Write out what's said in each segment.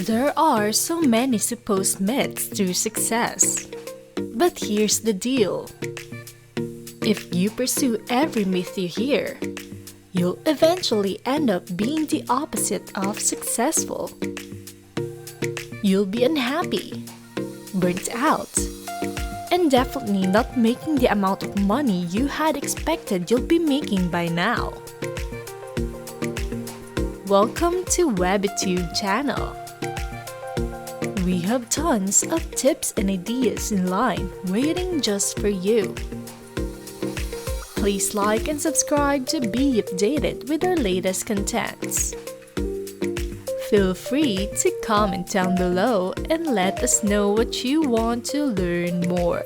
There are so many supposed myths to success. But here's the deal. If you pursue every myth you hear, you'll eventually end up being the opposite of successful. You'll be unhappy, burnt out, and definitely not making the amount of money you had expected you'll be making by now. Welcome to WebyTube channel. We have tons of tips and ideas in line waiting just for you. Please like and subscribe to be updated with our latest contents. Feel free to comment down below and let us know what you want to learn more.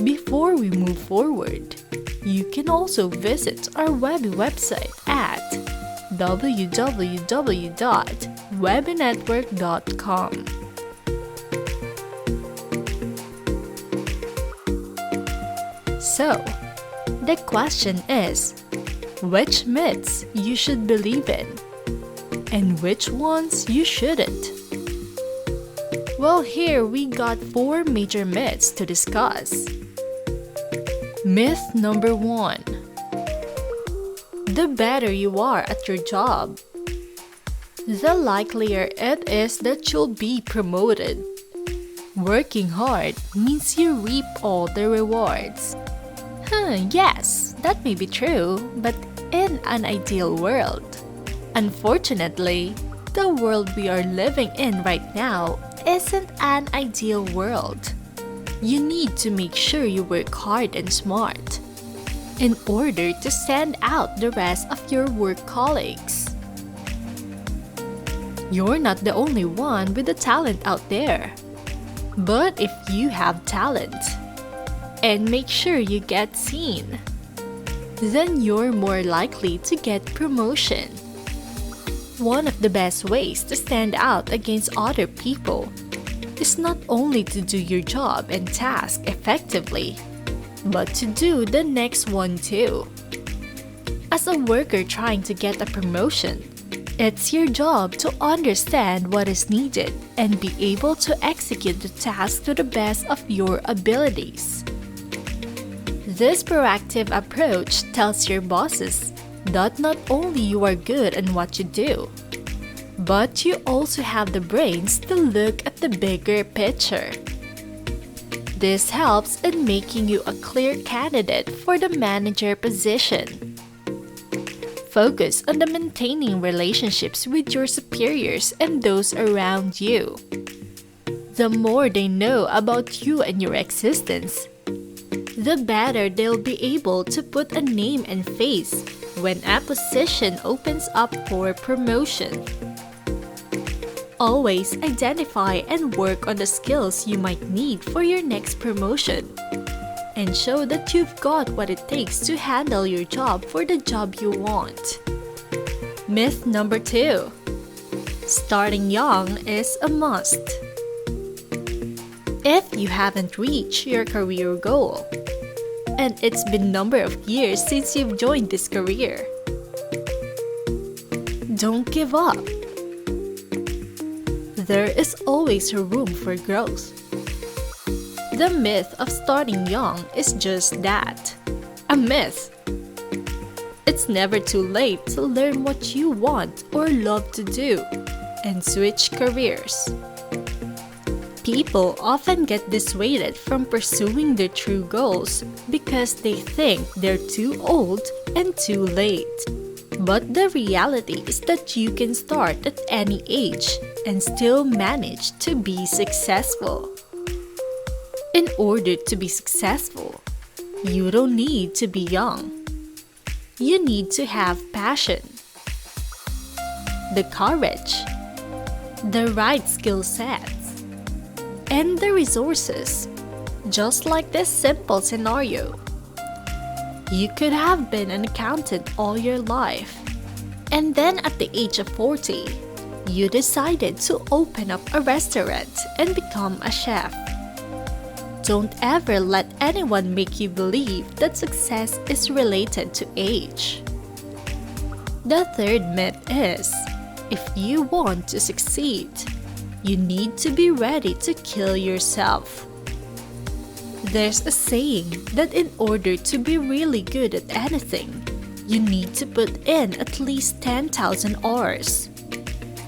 Before we move forward, you can also visit our Webby website at www.WebyNetwork.com. So, the question is, which myths you should believe in, and which ones you shouldn't? Well, here we got 4 major myths to discuss. Myth number 1. The better you are at your job, the likelier it is that you'll be promoted. Working hard means you reap all the rewards. Yes, that may be true, but in an ideal world. Unfortunately, the world we are living in right now isn't an ideal world. You need to make sure you work hard and smart in order to stand out the rest of your work colleagues. You're not the only one with the talent out there. But if you have talent, and make sure you get seen, then you're more likely to get promotion. One of the best ways to stand out against other people is not only to do your job and task effectively, but to do the next one too. As a worker trying to get a promotion, it's your job to understand what is needed and be able to execute the task to the best of your abilities. This proactive approach tells your bosses that not only you are good at what you do, but you also have the brains to look at the bigger picture. This helps in making you a clear candidate for the manager position. Focus on the maintaining relationships with your superiors and those around you. The more they know about you and your existence, the better they'll be able to put a name and face when a position opens up for promotion. Always identify and work on the skills you might need for your next promotion, and show that you've got what it takes to handle your job for the job you want. Myth number 2. Starting young is a must. If you haven't reached your career goal, and it's been a number of years since you've joined this career, don't give up. There is always room for growth. The myth of starting young is just that, a myth. It's never too late to learn what you want or love to do and switch careers. People often get dissuaded from pursuing their true goals because they think they're too old and too late. But the reality is that you can start at any age and still manage to be successful. In order to be successful, you don't need to be young. You need to have passion, the courage, the right skill sets, and the resources. Just like this simple scenario. You could have been an accountant all your life, and then at the age of 40, you decided to open up a restaurant and become a chef. Don't ever let anyone make you believe that success is related to age. The third myth is, If you want to succeed, you need to be ready to kill yourself. There's a saying that in order to be really good at anything, you need to put in at least 10,000 hours.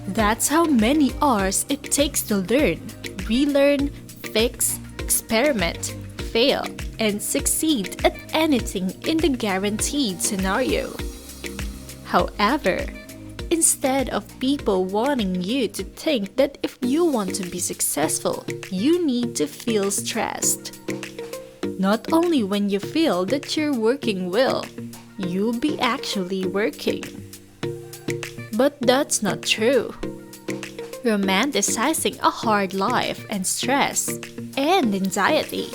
That's how many hours it takes to learn, relearn, fix, experiment, fail, and succeed at anything in the guaranteed scenario. However, instead of people wanting you to think that if you want to be successful, you need to feel stressed. Not only when you feel that you're working well, you'll be actually working. But that's not true. Romanticizing a hard life and stress and anxiety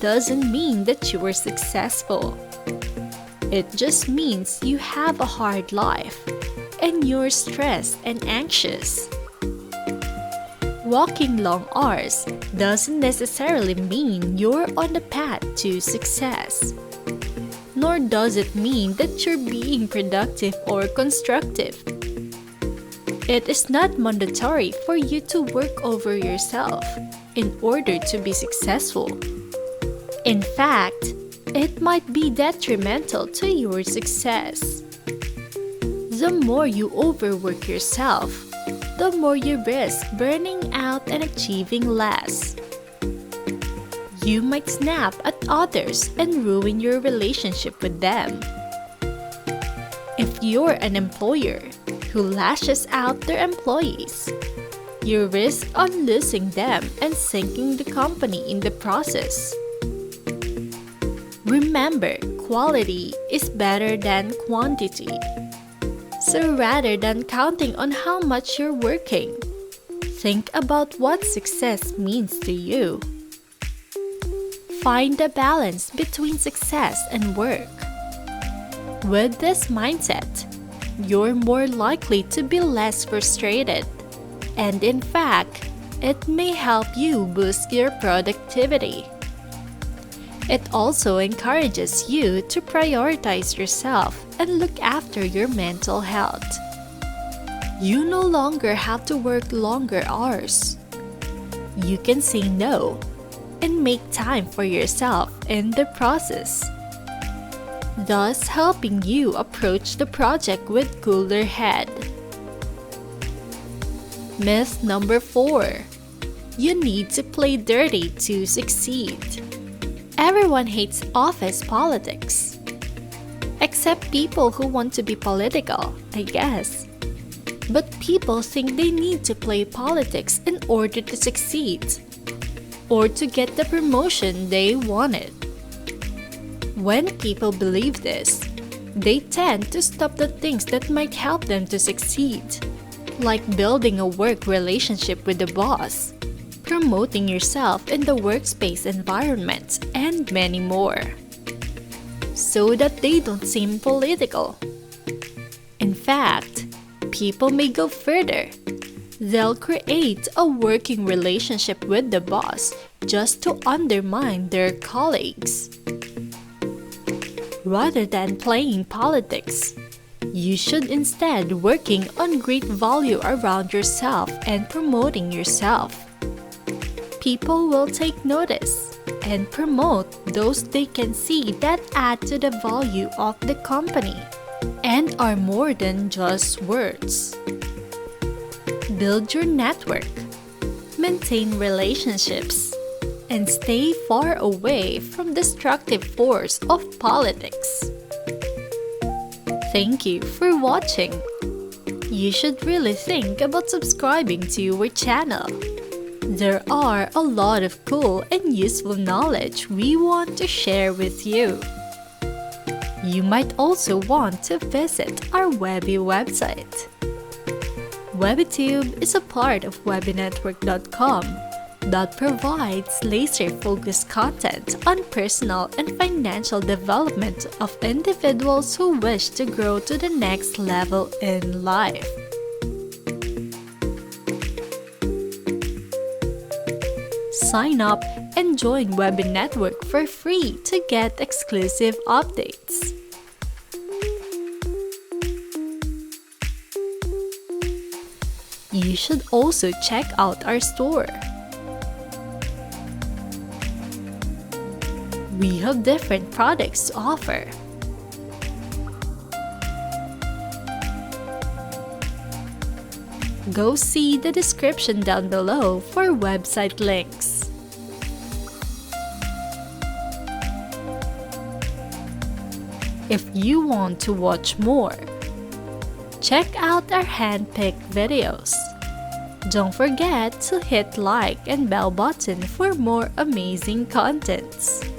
doesn't mean that you are successful. It just means you have a hard life and you're stressed and anxious. Walking long hours doesn't necessarily mean you're on the path to success. Nor does it mean that you're being productive or constructive. It is not mandatory for you to work over yourself in order to be successful. In fact, it might be detrimental to your success. The more you overwork yourself, the more you risk burning out and achieving less. You might snap at others and ruin your relationship with them. If you're an employer who lashes out their employees, you risk on losing them and sinking the company in the process. Remember, quality is better than quantity. So rather than counting on how much you're working, think about what success means to you. Find a balance between success and work. With this mindset, you're more likely to be less frustrated, and in fact, it may help you boost your productivity. It also encourages you to prioritize yourself and look after your mental health. You no longer have to work longer hours. You can say no and make time for yourself in the process, thus helping you approach the project with cooler head. Myth number 4. You need to play dirty to succeed. Everyone hates office politics. Except people who want to be political, I guess. But people think they need to play politics in order to succeed, or to get the promotion they wanted. When people believe this, they tend to stop the things that might help them to succeed, like building a work relationship with the boss, promoting yourself in the workspace environment, and many more, so that they don't seem political. In fact, people may go further. They'll create a working relationship with the boss just to undermine their colleagues. Rather than playing politics, you should instead working on great value around yourself and promoting yourself. People will take notice and promote those they can see that add to the value of the company and are more than just words. Build your network, maintain relationships, and stay far away from destructive force of politics. Thank you for watching. You should really think about subscribing to our channel. There are a lot of cool and useful knowledge we want to share with you. You might also want to visit our Webby website. WebyTube is a part of WebyNetwork.com that provides laser-focused content on personal and financial development of individuals who wish to grow to the next level in life. Sign up and join WebyNetwork for free to get exclusive updates. You should also check out our store. We have different products to offer. Go see the description down below for website links. If you want to watch more, check out our handpicked videos. Don't forget to hit like and bell button for more amazing contents.